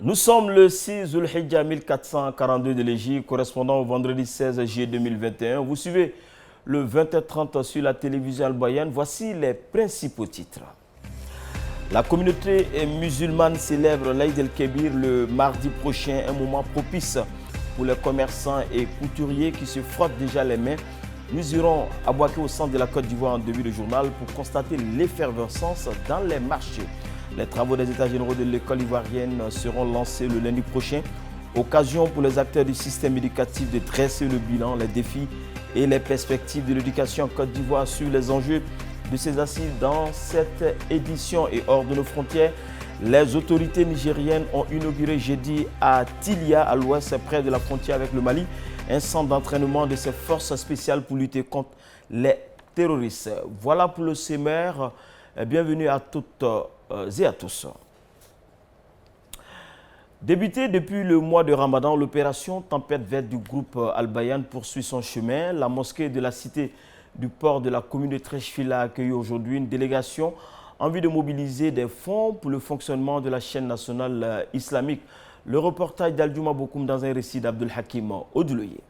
Nous sommes le 6 Zulhijja 1442 de l'Égypte, correspondant au vendredi 16 juillet 2021. Vous suivez le 20h30 sur la télévision Al-Bayan. Voici les principaux titres. La communauté musulmane célèbre l'Aïd el-Kébir le mardi prochain, un moment propice pour les commerçants et couturiers qui se frottent déjà les mains. Nous irons à Bouaké au centre de la Côte d'Ivoire en début de journal pour constater l'effervescence dans les marchés. Les travaux des états généraux de l'école ivoirienne seront lancés le lundi prochain. Occasion pour les acteurs du système éducatif de dresser le bilan, les défis et les perspectives de l'éducation en Côte d'Ivoire sur les enjeux de ces assises dans cette édition. Et hors de nos frontières, les autorités nigériennes ont inauguré jeudi à Tilia, à l'ouest, près de la frontière avec le Mali, un centre d'entraînement de ces forces spéciales pour lutter contre les terroristes. Voilà pour le sommaire. Bienvenue à toutes et à tous. Débutée depuis le mois de Ramadan, l'opération Tempête verte du groupe Al-Bayan poursuit son chemin. La mosquée de la cité du port de la commune de Treichville a accueilli aujourd'hui une délégation en vue de mobiliser des fonds pour le fonctionnement de la chaîne nationale islamique. Le reportage d'Aldjouma Bokoum dans un récit d'Abdel Hakim Oduloye.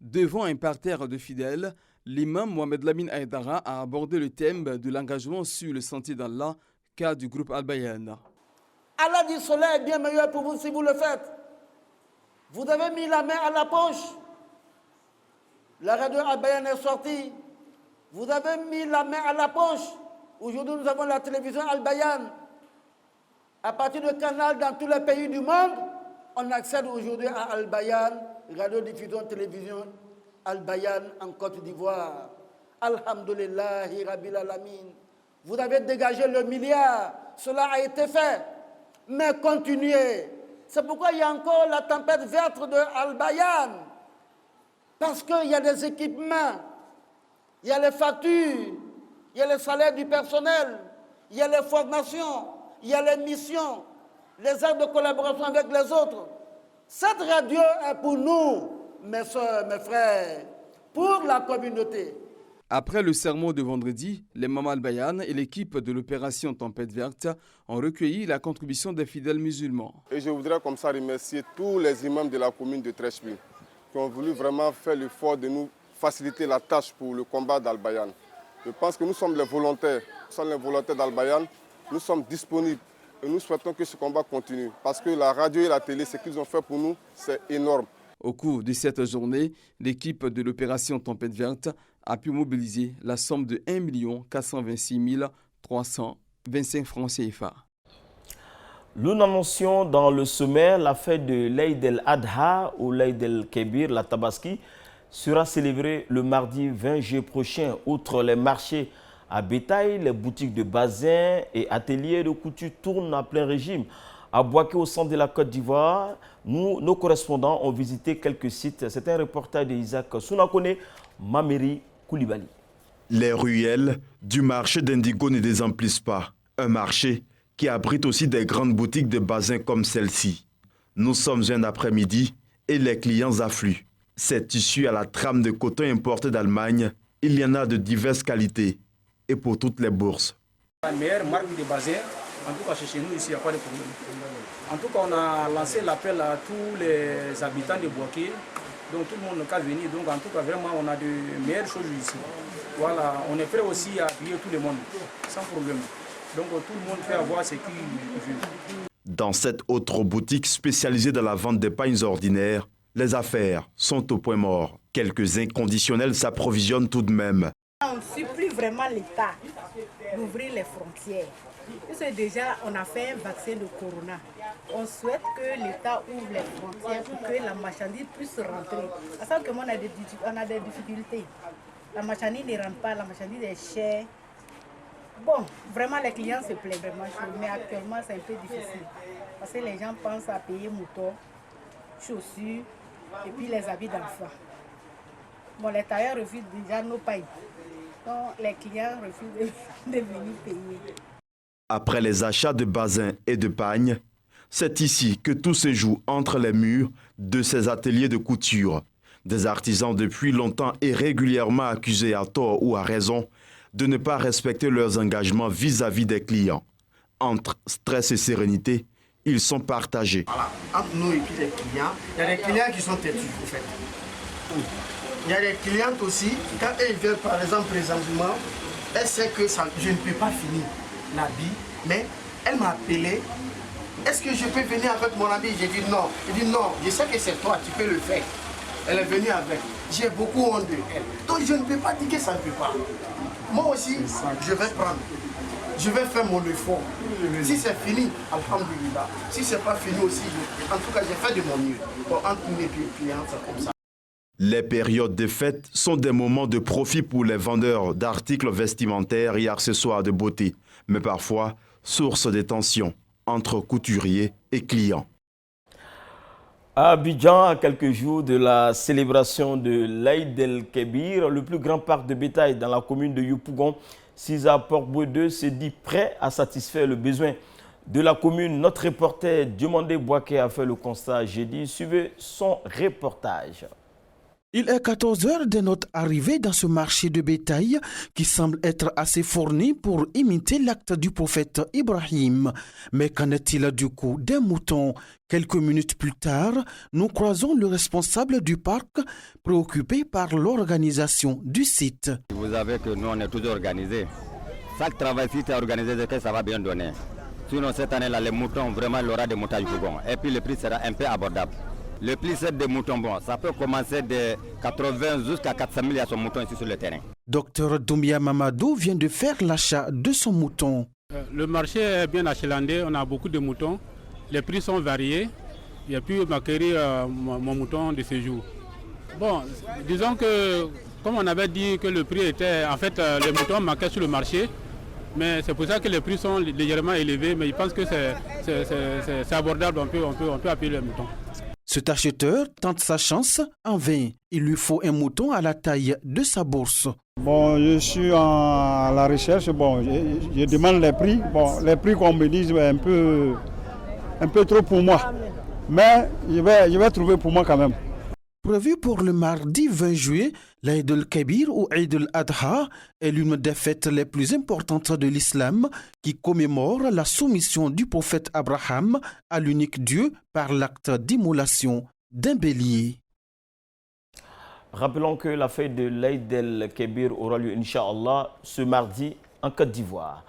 Devant un parterre de fidèles, l'imam Mohamed Lamine Aïdara a abordé le thème de l'engagement sur le sentier d'Allah, cas du groupe Al-Bayan. Allah du soleil est bien meilleur pour vous si vous le faites. Vous avez mis la main à la poche. La radio Al-Bayan est sortie. Vous avez mis la main à la poche. Aujourd'hui, nous avons la télévision Al-Bayan. À partir de canal dans tous les pays du monde, on accède aujourd'hui à Al-Bayan, radiodiffusion, télévision Al-Bayan en Côte d'Ivoire. Alhamdulillahi Rabbil Alamin. Vous avez dégagé le milliard. Cela a été fait. Mais continuez. C'est pourquoi il y a encore la tempête verte de Al-Bayan. Parce qu'il y a des équipements, il y a les factures, il y a les salaires du personnel, il y a les formations, il y a les missions, les actes de collaboration avec les autres. Cette radio est pour nous, mes soeurs, mes frères, pour la communauté. Après le sermon de vendredi, les Mamans Al-Bayan et l'équipe de l'opération Tempête Verte ont recueilli la contribution des fidèles musulmans. Et je voudrais comme ça remercier tous les imams de la commune de Treichville qui ont voulu vraiment faire l'effort de nous faciliter la tâche pour le combat d'Al-Bayan. Je pense que nous sommes les volontaires d'Al-Bayan, nous sommes disponibles et nous souhaitons que ce combat continue parce que la radio et la télé, ce qu'ils ont fait pour nous, c'est énorme. Au cours de cette journée, l'équipe de l'opération Tempête Verte a pu mobiliser la somme de 1 426 325 francs CFA. Nous annoncions dans le sommaire la fête de l'Aïd el-Adha ou l'Aïd el-Kébir, la Tabaski, sera célébrée le mardi 20 juillet prochain. Outre les marchés à bétail, les boutiques de bazin et ateliers de couture tournent à plein régime. À Bouaké, au centre de la Côte d'Ivoire, nos correspondants ont visité quelques sites. C'est un reportage d'Isaac Sounakone, Mameri Koulibaly. Les ruelles du marché d'Indigo ne désemplissent pas. Un marché qui abrite aussi des grandes boutiques de bazin comme celle-ci. Nous sommes un après-midi et les clients affluent. Ces tissus à la trame de coton importés d'Allemagne, il y en a de diverses qualités et pour toutes les bourses. La meilleure marque de bazin, en tout cas chez nous ici, il n'y a pas de problème. En tout cas, on a lancé l'appel à tous les habitants de Bouaké. Donc tout le monde n'a qu'à venir. Donc en tout cas, vraiment, on a de meilleures choses ici. Voilà, on est prêt aussi à appuyer tout le monde, sans problème. Donc tout le monde peut avoir ce qu'il veut. Dans cette autre boutique spécialisée dans la vente des pagnes ordinaires, les affaires sont au point mort. Quelques inconditionnels s'approvisionnent tout de même. On ne suit plus vraiment l'État d'ouvrir les frontières. Parce que déjà, on a fait un vaccin de Corona. On souhaite que l'État ouvre les frontières pour que la marchandise puisse rentrer. Parce que moi, on a des difficultés. La marchandise ne rentre pas, la marchandise est chère. Bon, vraiment, les clients se plaignent vraiment chaud. Mais actuellement, c'est un peu difficile. Parce que les gens pensent à payer moutons, chaussures et puis les habits d'enfants. Bon, les tailleurs refusent déjà nos pailles. Donc, les clients refusent de venir payer. Après les achats de bazins et de pagnes, c'est ici que tout se joue entre les murs de ces ateliers de couture. Des artisans depuis longtemps et régulièrement accusés à tort ou à raison de ne pas respecter leurs engagements vis-à-vis des clients. Entre stress et sérénité, ils sont partagés. Voilà. Entre nous et puis les clients, il y a des clients qui sont têtus, en fait. Il y a des clientes aussi, quand elles viennent par exemple présentement, elle sait que ça, je ne peux pas finir l'habit, mais elle m'a appelé. Est-ce que je peux venir avec mon ami? J'ai dit non. Elle dit non, je sais que c'est toi, tu peux le faire. Elle est venue avec. J'ai beaucoup honte de elle. Donc je ne peux pas dire que ça ne peut pas. Moi aussi, je vais prendre. Je vais faire mon effort. Si c'est fini, alhamdoulilah. Si c'est pas fini aussi, en tout cas, j'ai fait de mon mieux. Bon, entre mes clients, c'est comme ça. Les périodes de fête sont des moments de profit pour les vendeurs d'articles vestimentaires et accessoires de beauté, mais parfois source de tensions entre couturiers et clients. À Abidjan, à quelques jours de la célébration de l'Aïd el-Kébir, le plus grand parc de bétail dans la commune de Yopougon, Sisa Port-Bouedeux, se dit prêt à satisfaire le besoin de la commune. Notre reporter Diomandé Bouaké a fait le constat jeudi. Suivez son reportage. Il est 14 heures de notre arrivée dans ce marché de bétail qui semble être assez fourni pour imiter l'acte du prophète Ibrahim. Mais qu'en est-il du coup des moutons? Quelques minutes plus tard, nous croisons le responsable du parc préoccupé par l'organisation du site. Vous savez que nous on est toujours organisés. Chaque travail si c'est organisé, c'est que ça va bien donner. Sinon cette année-là, les moutons, vraiment il y aura des moutons et puis le prix sera un peu abordable. Le prix des moutons, bon, ça peut commencer de 80 jusqu'à 400 000 à son mouton ici sur le terrain. Docteur Doumbia Mamadou vient de faire l'achat de son mouton. Le marché est bien achalandé, on a beaucoup de moutons. Les prix sont variés. J'ai pu m'acquérir mon mouton de ce jour. Bon, disons que, comme on avait dit que le prix était, en fait, les moutons manquaient sur le marché. Mais c'est pour ça que les prix sont légèrement élevés, mais je pense que c'est abordable, on peut appuyer les moutons. Cet acheteur tente sa chance en vain. Il lui faut un mouton à la taille de sa bourse. Bon, je suis à la recherche. Bon, je demande les prix. Bon, les prix qu'on me dit un peu trop pour moi. Mais je vais trouver pour moi quand même. Prévu pour le mardi 20 juillet, l'Aïd el-Kébir ou Aïd el-Adha est l'une des fêtes les plus importantes de l'islam qui commémore la soumission du prophète Abraham à l'unique Dieu par l'acte d'immolation d'un bélier. Rappelons que la fête de l'Aïd el-Kébir aura lieu, Inch'Allah, ce mardi en Côte d'Ivoire.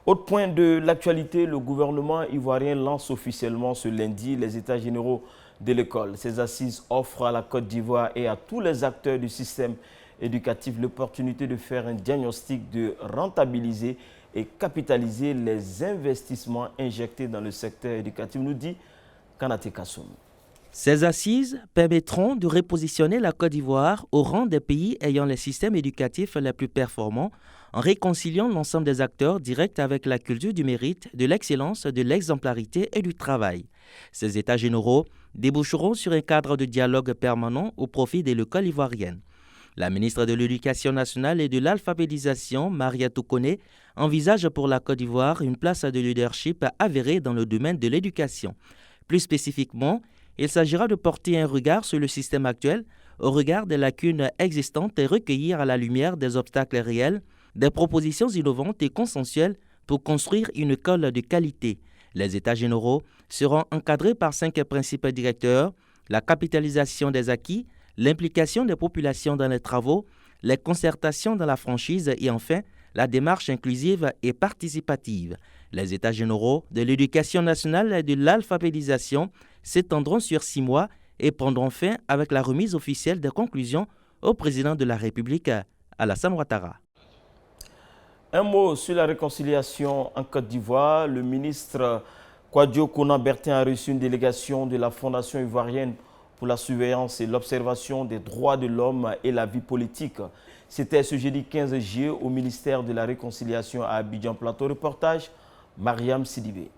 Autre point de l'actualité, le gouvernement ivoirien lance officiellement ce lundi les états généraux de l'école. Ces assises offrent à la Côte d'Ivoire et à tous les acteurs du système éducatif l'opportunité de faire un diagnostic, de rentabiliser et capitaliser les investissements injectés dans le secteur éducatif, nous dit Kanaté Kassoum. Ces assises permettront de repositionner la Côte d'Ivoire au rang des pays ayant les systèmes éducatifs les plus performants en réconciliant l'ensemble des acteurs directs avec la culture du mérite, de l'excellence, de l'exemplarité et du travail. Ces états généraux déboucheront sur un cadre de dialogue permanent au profit de l'école ivoirienne. La ministre de l'Éducation nationale et de l'alphabétisation, Maria Toukone, envisage pour la Côte d'Ivoire une place de leadership avérée dans le domaine de l'éducation. Plus spécifiquement, il s'agira de porter un regard sur le système actuel, au regard des lacunes existantes et recueillir à la lumière des obstacles réels, des propositions innovantes et consensuelles pour construire une école de qualité. Les états généraux seront encadrés par 5 principes directeurs: la capitalisation des acquis, l'implication des populations dans les travaux, les concertations dans la franchise et enfin la démarche inclusive et participative. Les états généraux de l'éducation nationale et de l'alphabétisation s'étendront sur 6 mois et prendront fin avec la remise officielle des conclusions au président de la République, Alassane Ouattara. Un mot sur la réconciliation en Côte d'Ivoire. Le ministre Kouadio Konan-Bertin a reçu une délégation de la Fondation ivoirienne pour la surveillance et l'observation des droits de l'homme et la vie politique. C'était ce jeudi 15 juillet au ministère de la Réconciliation à Abidjan Plateau. Reportage, Mariam Sidibé.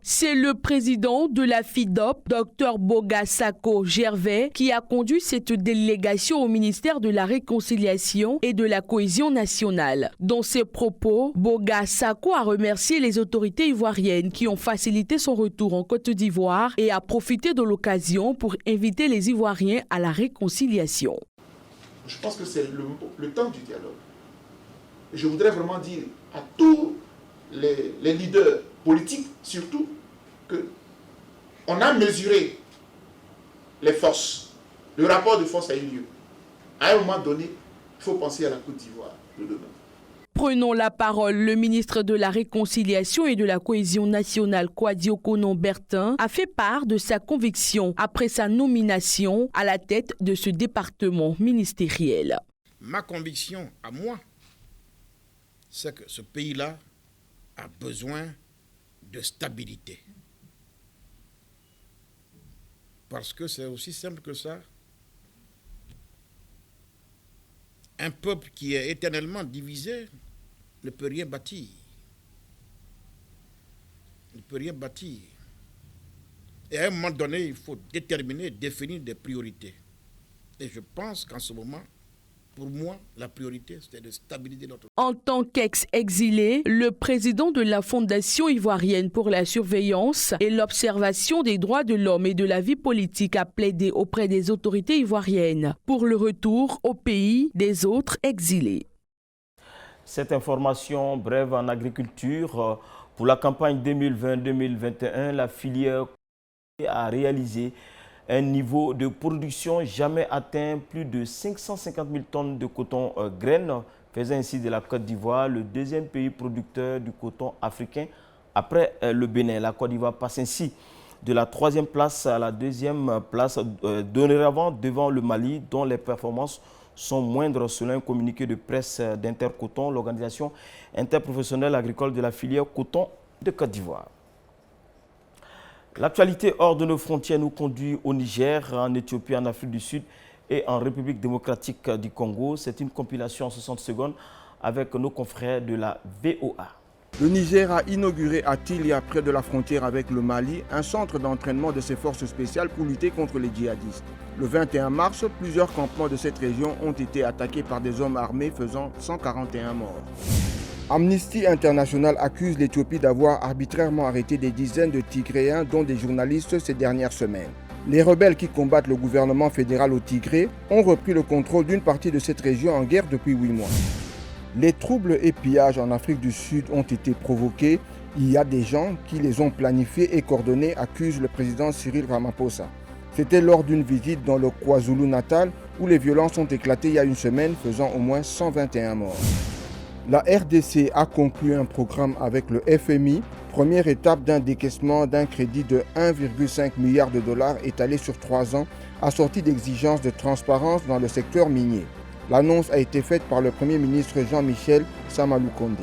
C'est le président de la FIDOP, Dr Boga Sako Gervais, qui a conduit cette délégation au ministère de la Réconciliation et de la Cohésion nationale. Dans ses propos, Boga Sako a remercié les autorités ivoiriennes qui ont facilité son retour en Côte d'Ivoire et a profité de l'occasion pour inviter les Ivoiriens à la réconciliation. Je pense que c'est le temps du dialogue. Je voudrais vraiment dire à tous les leaders politiques, surtout, que On a mesuré les forces. Le rapport de force a eu lieu. À un moment donné, il faut penser à la Côte d'Ivoire de demain. Prenons la parole, le ministre de la Réconciliation et de la Cohésion nationale, Kouadio Konon-Bertin, a fait part de sa conviction après sa nomination à la tête de ce département ministériel. Ma conviction à moi, c'est que ce pays-là a besoin de stabilité. Parce que c'est aussi simple que ça. Un peuple qui est éternellement divisé ne peut rien bâtir. Il ne peut rien bâtir. Et à un moment donné, il faut déterminer, définir des priorités. Et je pense qu'en ce moment, pour moi, la priorité, c'est de stabiliser notre... En tant qu'ex-exilé, le président de la Fondation ivoirienne pour la surveillance et l'observation des droits de l'homme et de la vie politique a plaidé auprès des autorités ivoiriennes pour le retour au pays des autres exilés. Cette information brève en agriculture, pour la campagne 2020-2021, la filière a réalisé un niveau de production jamais atteint, plus de 550 000 tonnes de coton graines, faisant ainsi de la Côte d'Ivoire le deuxième pays producteur du coton africain après le Bénin. La Côte d'Ivoire passe ainsi de la 3e place à la 2e place, dorénavant devant le Mali, dont les performances sont moindres selon un communiqué de presse d'Intercoton, l'organisation interprofessionnelle agricole de la filière coton de Côte d'Ivoire. L'actualité hors de nos frontières nous conduit au Niger, en Éthiopie, en Afrique du Sud et en République démocratique du Congo. C'est une compilation en 60 secondes avec nos confrères de la VOA. Le Niger a inauguré à Tilia, près de la frontière avec le Mali, un centre d'entraînement de ses forces spéciales pour lutter contre les djihadistes. Le 21 mars, plusieurs campements de cette région ont été attaqués par des hommes armés, faisant 141 morts. Amnesty International accuse l'Éthiopie d'avoir arbitrairement arrêté des dizaines de Tigréens, dont des journalistes, ces dernières semaines. Les rebelles qui combattent le gouvernement fédéral au Tigré ont repris le contrôle d'une partie de cette région en guerre depuis 8 mois. Les troubles et pillages en Afrique du Sud ont été provoqués. Il y a des gens qui les ont planifiés et coordonnés, accuse le président Cyril Ramaphosa. C'était lors d'une visite dans le KwaZulu-Natal où les violences ont éclaté il y a une semaine, faisant au moins 121 morts. La RDC a conclu un programme avec le FMI, première étape d'un décaissement d'un crédit de 1,5 milliard de dollars étalé sur 3 ans, assorti d'exigences de transparence dans le secteur minier. L'annonce a été faite par le Premier ministre Jean-Michel Samaloukonde.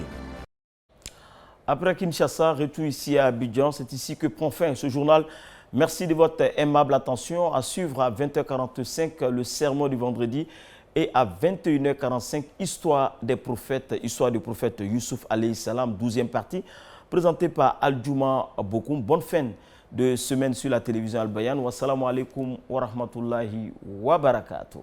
Après Kinshasa, retour ici à Abidjan. C'est ici que prend fin ce journal. Merci de votre aimable attention. À suivre à 20h45 le sermon du vendredi et à 21h45 Histoire des prophètes, Histoire du prophète Youssouf alayhi salam, 12e partie, présentée par Al-Juma Bokoum. Bonne fin de semaine sur la télévision Al Bayan. Wassalamu alaikum wa rahmatullahi wa barakatuh.